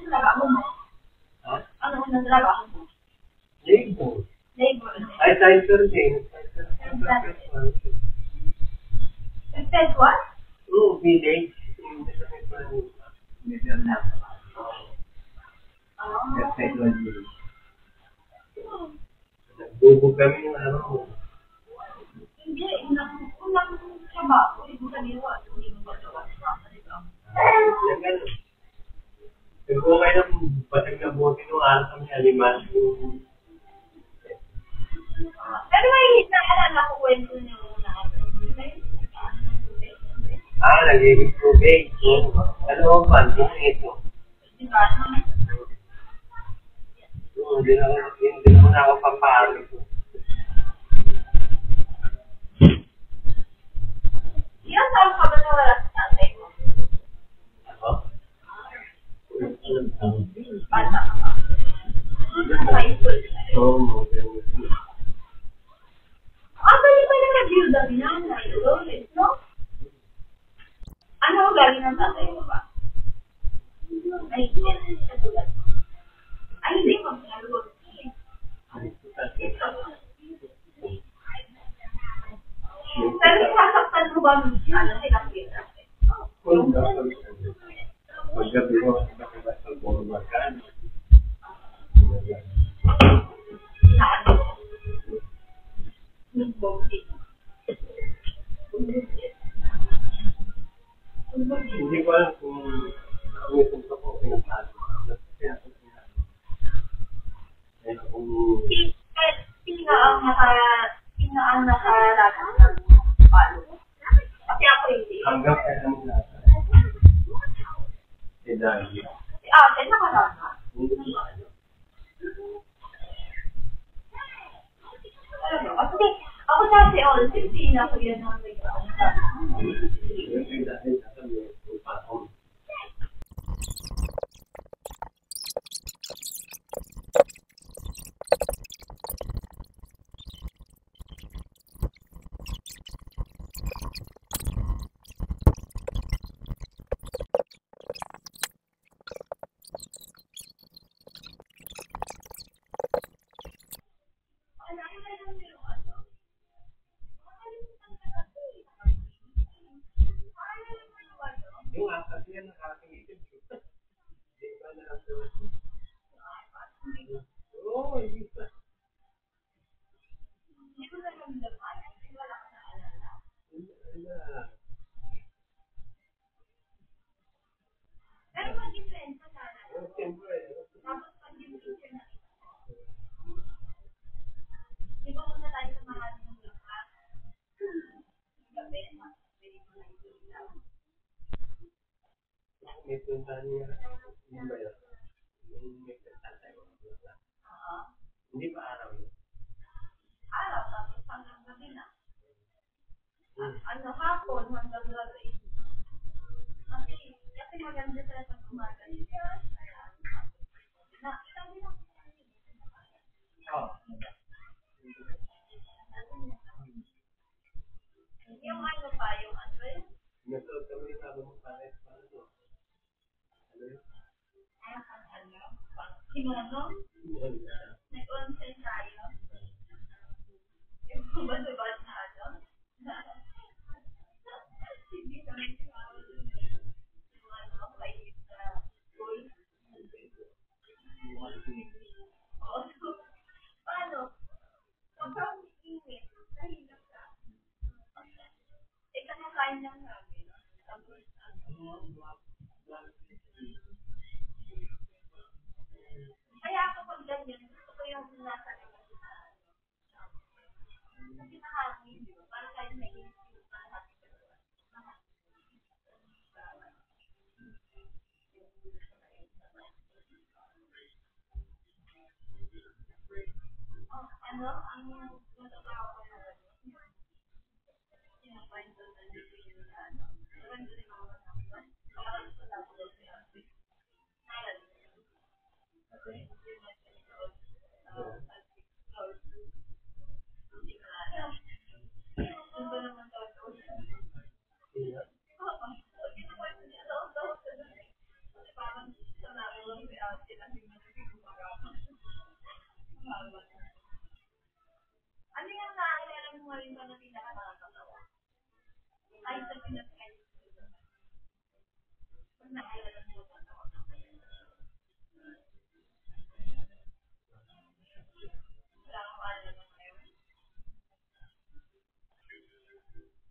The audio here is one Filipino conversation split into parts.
trabaho mo? Ha? Ano unang trabaho mo? Labor. Labor. Ay, typer din. Said what? Oo, village. Nagbubog kami ng araw. Hindi, unang trabaho. Ibig sabihin ko, hindi mo magawa sa Kung okay lang, patag na buti nung araw kami aliman. Pero may naalala ko kwento niyo na Nagiging tubig. Ano ang pansin ito? diba? Hindi na ako pampahari ko. Ilang taon ka ba nawala sa tatay mo? Ako? Bata ka ba? High school. Oo. Bali pa na nag-build up niya. No? Ano ang galing ng tatay mo ba? Ay, hindi mo pinalulog. Pero sasaktan mo ba silang pira? Paggabi ko, nakabas ang buong magkano. Hindi ko alam kung ito ko pinapalo. Sino ang nakarating ng palo? Kasi ako hindi. Hanggang kaya ang nasa. Si Dagi. Si ate nakarana. Kasi ako dati hindi na ako yan ang Yung apat niya nakakingit. Di ba na lang oo, hindi pa. Hindi ko na ramdaman. Wala ka na alala. Pero mag-difference sa sana. Tapos pag-difference na. Di ba muna tayo sa mga lupa? Gabi na. May punta niya. Hindi ba yun? May tatay ko. Hindi pa araw yun. Araw, tapos hanggang gabi na. Ano, hapon hanggang gabi. Kasi maganda sila sa umaga. Yung ano pa, yung ano yun? Nagkaroon kami ng sabi mong pares para ito. Ano yun? Kimono? Nag-onsen tayo. Yung bumabad na ano? Hindi kami sumawal dun. Yung ano, kainit sa school. Oo. Paano? Sobrang init. Nahilap ka. Kamakain lang namin. Tapos, kaya ako pag ganyan, gusto ko yung nasa labas na kasi nakahangin, di ba? Para kahit naiinit yung nakahangin ka doon. Ano? Ang matatawa ko na sinakwento na yung ano. Kwento rin ako na parang gusto na ako doon siya. Naral. Ano ba naman tawag? Kinukwento niya daw. Kasi parang sa namin lang si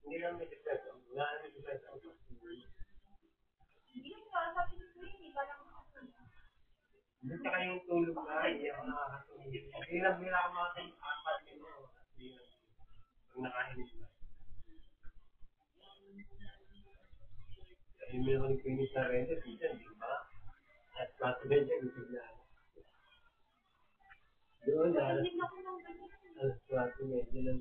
Hindi naman may depression. Wala naman depression. Hindi tsaka yung tulog na, hindi ako nakakatulog. Hindi lang nila ako makakapag mo. Pag nakahinig na. Dahil meron ko yung sa renta, dito, di ba? At Saturday siya, gusto na. Doon, alas 4, medyo lang.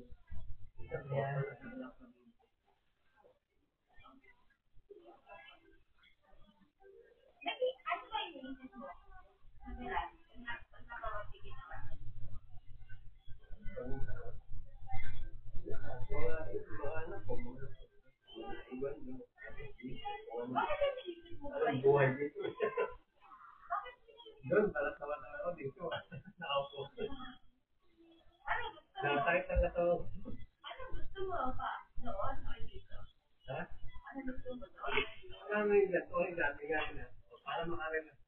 Mga anak ko, mga iwan mo. Anong buhay dito? Doon, para tawa-tawa ako dito. Nakaupo. Nakasakit ang gato. Ha? Ano yung gato? Yung dami nga na. Para makarelax.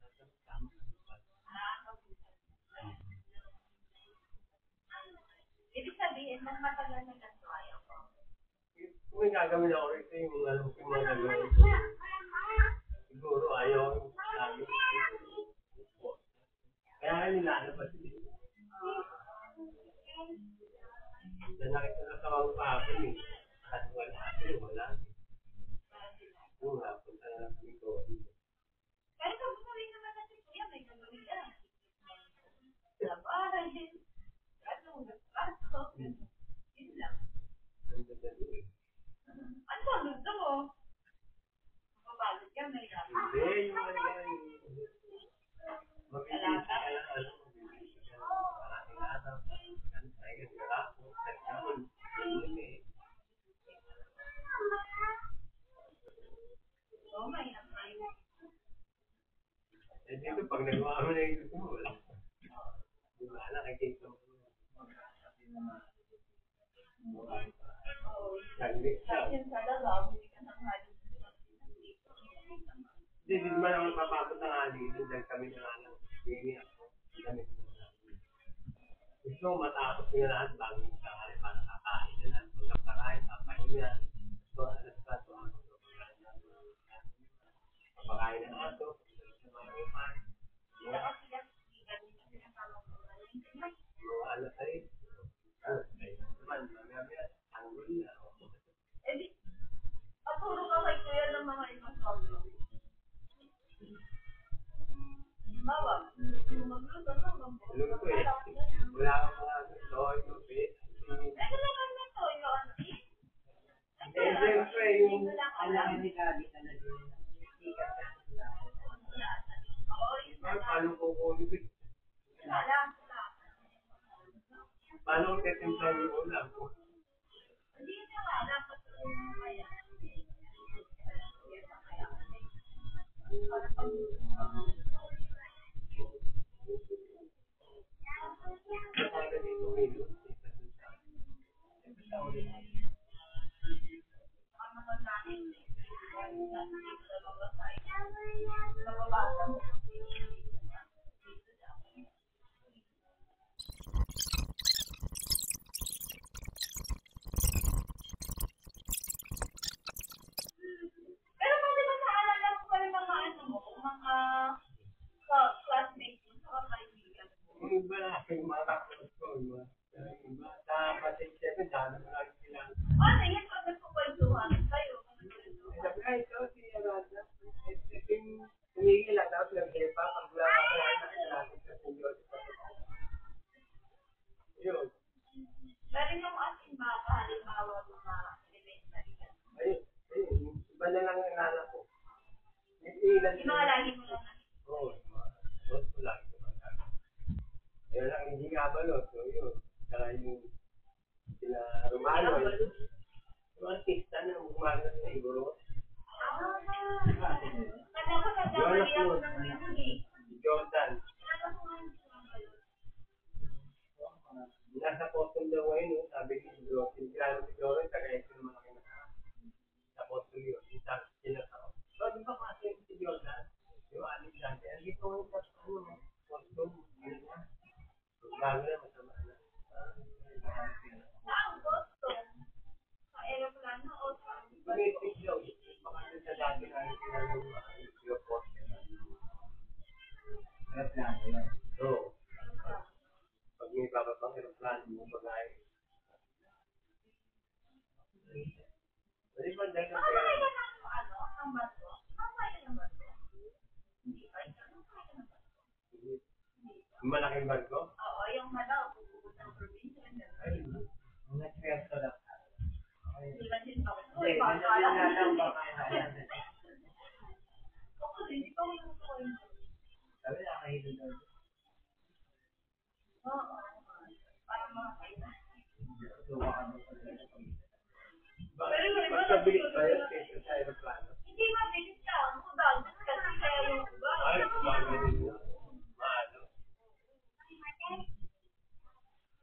Ibig sabihin, mas matagal na ganito ayaw ko. Kung may gagawin ako rito, yung alam ko yung mga gagawin. Siguro ayaw yung sabi. Kaya nilalabas dito. Nanakit na sa mga kahapon eh. At wala. Punta na lang kami ko. Pero kung gawin naman natin kuya, may gagawin ka. Labahin. Gato. Yun lang. Ano ba gusto mo? Mapapagod ka, may lang. Hindi, yung ano yan. Mabilis ka lang. Eh dito, pag nagawa mo na yung gusto mo, wala. Di ba, nakikita mo. Saglit siya. Hindi, di ba naman papapot ng ali dahil kami na lang ng bini ako. Kami gusto mo matapos nyo lahat bago yung sakali para kakain na lang. Kung nakakain, papahinga. So, alas 4 ako. Papakain ng ato. Mga alas 6. Alas 6 naman. Mamaya, tanggol na. Paturo ka kay kuya ng mga ibang problem. Bawa, magluto ka, Luto eh. Wala kang mga toy, bit. naman na to, yun. Eh, siyempre, yung alam ni Gabi talaga. Paano ko ulubit? Paano ko tetimpla yung ulam ko? Hindi na nga, dapat kaya. Kapag dito milo, Pero pwede ba naalala mo pa yung mga ano mo, mga classmates mo, mga kaibigan mo? yung iba na, yung mga kakulat ko, yung iba, sa Pasig 7, dami mo lang sila. Ano yan, pag nagpapalsuhan kayo? Sabi, ay, ito, si Aranda. Ito yung tumigil lang, tapos nag-hepa, pag wala ka sa natin sa senyor. Yun. Pero yung as in ba, halimbawa mga elementary ka? Ayun, ayun, iba na lang ang anak ko. Ilan Yung mga lagi mo lang. oo, boss ko lang. Kaya lang, hindi nga ba, no? So, yun. Saka yung sila Romano, yung artista na gumagana sa Igoro. Kala ko nagkamali ako ng hindi. Jordan. Nasa Boston daw ngayon, no? Sabi ni Jordan, kilala si basic daw. Baka sa dati na yung post. Aeroplano yun. Oo. Pag may bababang aeroplano mo bagay. Pwede ba dahil na kaya? Malaking barko? Oo, yung malaw, pupuntang probinsya. Ay, mga eksperto lang. Hindi ba din ako? Hindi, ganyan yata ang baka yan. Ako, hindi ko yung Sabi nakahilo doon. oo, parang mga kailan. Suwa ka doon sa Mas mabilis ba yun kaysa sa aeroplano? Hindi mabilis ka, mudag. Kasi kaya yung iba. Ay, kumagaling na. Maano.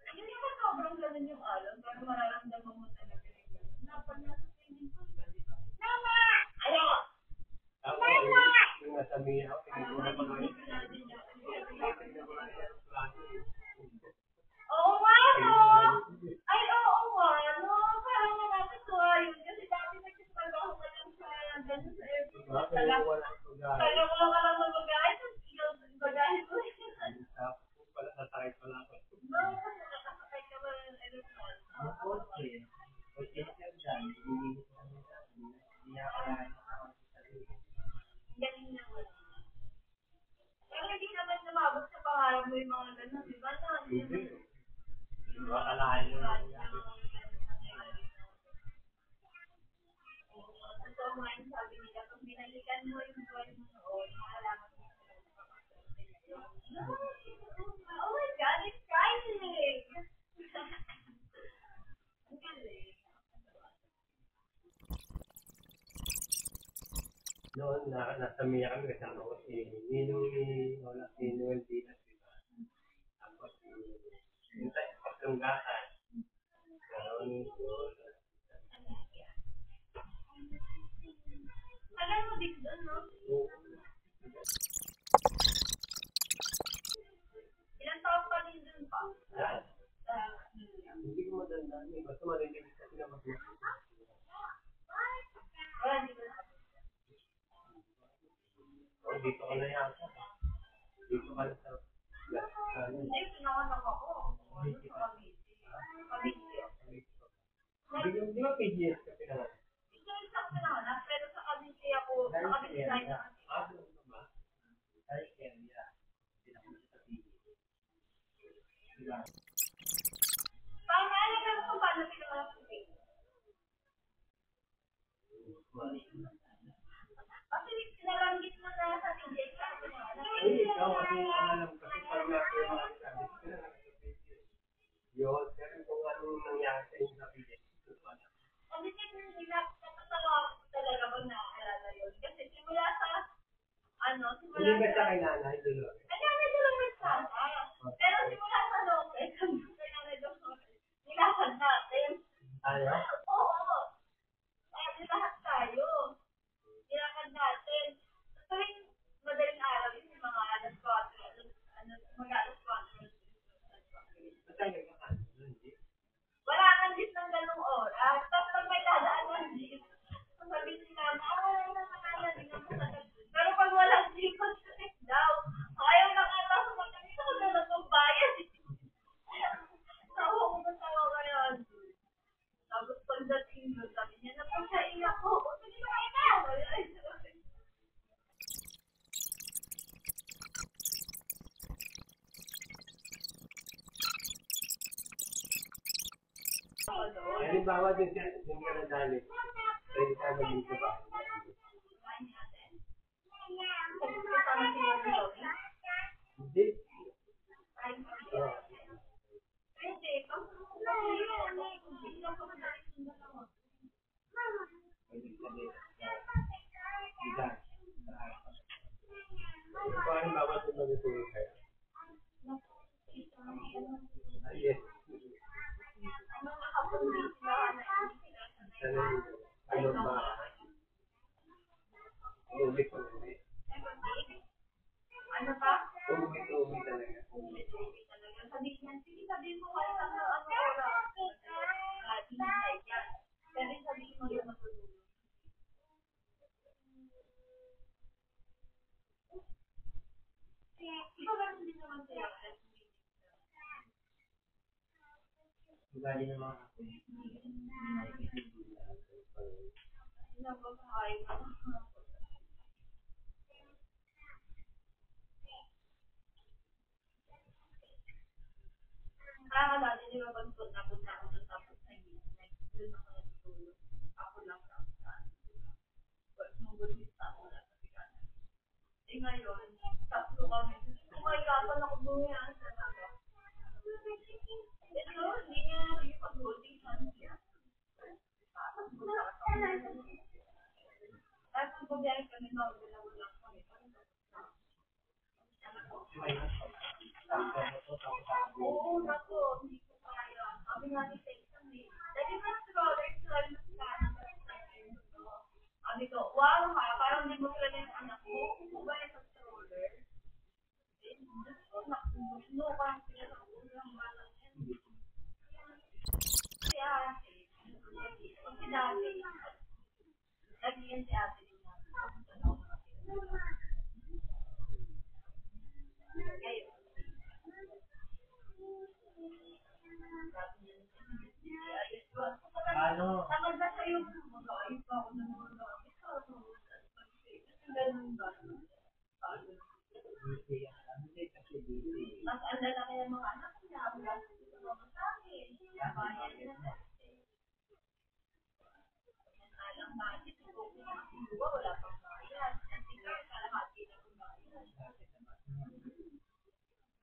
Hindi naman sobrang ganun yung alam, pero mararamdaman mo talaga yung ganun. Napag nasa swimming pool ka, di ba? Mama! Ano? Ako, yung nasa Mia, tingin ko na ba ngayon? Tingin ko na yung aeroplano. Oo nga, no? Ay, oo nga, no? Parang nakakatuwa yun. Kasi dati nagsitrabaho ka lang sa ganun sa airport. Diba? Kaya walang pagkain. Kaya ka lang ng bagahe, tapos ikaw bagahe mo. Tapos pala, nasakay pala ako. No, kasi nakasakay ka ba ng aeroplano? Ang kotse. Kotse siya dyan. Hindi ko nila. Hindi niya kalahin ako sa sarili. Galing naman. Pero hindi naman lumabot sa pangarap mo yung mga ganun, di ba? Hindi. Diba, kalahin mo lang. Totoo nga yung sabi nila, pag binalikan mo yung buhay mo noon, makalaman mo. Oh my God, it's shining! Ang galing. Noon, nasa Mia kami kasama ko si Ninong ni Lola, si Noel Diaz, diba? Tapos, yung tayo sa pagtunggahan. Noon, Tagal mo din doon, no? Ilang taon pa din doon pa? hindi ko matandaan eh. Basta marinig kasi na mag-ibig. Wala, hindi ko na. O, dito ka na yata. Dito ka na sa... Hindi, pinawanak ako. Ano sa Cavite? Cavite. Di ba PGS ka pinangalan? Ito yung sa pinawanak, pero sa Cavite ako, sa Cavite tayo na. Doon ka ba? Ay, area. Pinakita sa TV. Diba? Paano, alam mo kung paano pinawanak sa Cavite? Kasi nabanggit mo na sa PJ ka, pinawanak. Hindi, ikaw kasi ang alam kasi pag nakuha ka sa PGS. Yun, pero kung anong nangyari sa inyo sa PGS. Kasi nakakatawa ako talaga pag naaalala yun. Kasi simula sa, Hindi ka sa kay nanay, dulo. ay, nanay ko lang nagsama. Pero simula sa Lopez, kay nanay ko, nilakad natin. Ano? Oo. Ay, lahat tayo. Nilakad natin. Tuwing madaling araw yun, yung mga alas 4, mag-alas 4. Basta nagkakaano, hindi. Wala kang jeep ng ganung oras. Tapos pag may dadaan ng jeep, sabi ni mama, wala na kanana, hindi na masakit. Pero pag walang jeep, masakit daw. Ayaw na ata sa mga gusto ko na lang magbayad. Tawa ko kaya. Tapos pagdating doon, sabi niya, napagsain ako. Sige ba kayo na? Halimbawa din siya, yung ka nadali. Pwede ka maging sa bahay. Hindi. Bigas. Kung halimbawa din magtulog kayo. Ay, yes. Ano ba? Ulit. Ano pa? Ulit talaga. Sabihin mo kayo ano oras. Inside yan. Pero sabihin mo yung matulog. naman sila. Ugali ng mga ako. Nagbabahay ka. Kaya dati, di ba, pag punta ako doon tapos doon ako natutulog. Ako lang sa nung buddhist ako na sa eh ngayon, tatlo kami. Kumahirapan ako bumiyan sa taga. Ito, hindi niya nakikipag-voting sa niya. Tapos pagbiyahe kami, wala kami. Oo, naku, hindi ko kaya. Sabi nga ni Satan eh. Dali mo na stroller, stroller na sabi ko, wow ha, parang hindi mo kilala yung anak mo. Kung mo ba yung sa stroller? Eh, gusto no, parang kilala ko ng bata yan. Si ate, si dati, lagi yan si ate din namin. Ngayon, Ano? tamad na sa'yo, mag-aayos pa ako ng mga gamit. Ganun ba? Mas ang lalaki ng mga anak niya, wala sa mga sa akin. Bayan na natin. Alang bakit kung wala pang bayan. Ang tingin, kalahati na kung bayan.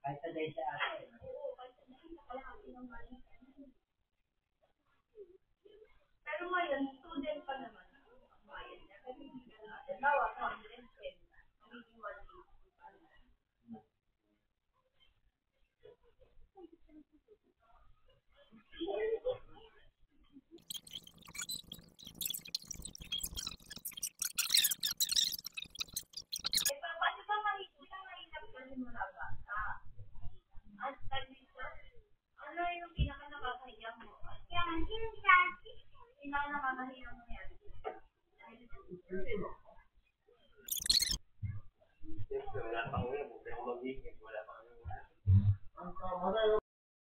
Kahit sa day sa ate. Oo, kahit sa day, kalahati ng bayan. Pero ngayon, student pa naman ang bayan niya. Kasi hindi ka natin. Bawa, 110. Magiging 180. Eh, paano ba mahirap kasi mula bata? At dito, ano yung pinaka nakakahiya mo? Pinaka nakakahiya mo yan? Siyempre, wala pang uwi. Huwag kayong magiging. Wala pang uwi.